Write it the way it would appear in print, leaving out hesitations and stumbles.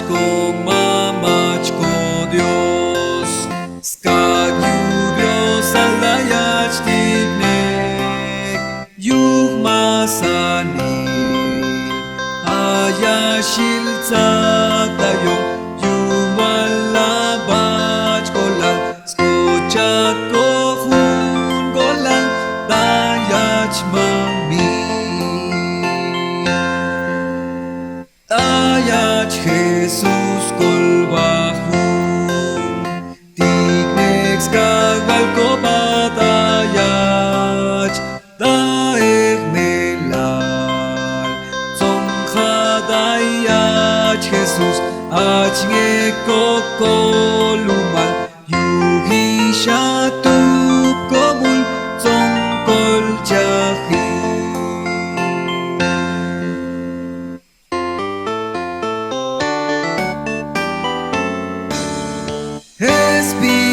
mamachko Dios, skak Dios alayach tipnek, yuh masani, ayashil tayo, yuh malabach kolan, skochak kohun kolan, tayach mami. Tayach Jesus kolbahu, tiknek skagal ko batayach, daek melal, somkhadayach Jesus, ach ngekokolumal, yuhi shatup komul, somkol jahi. Espíritu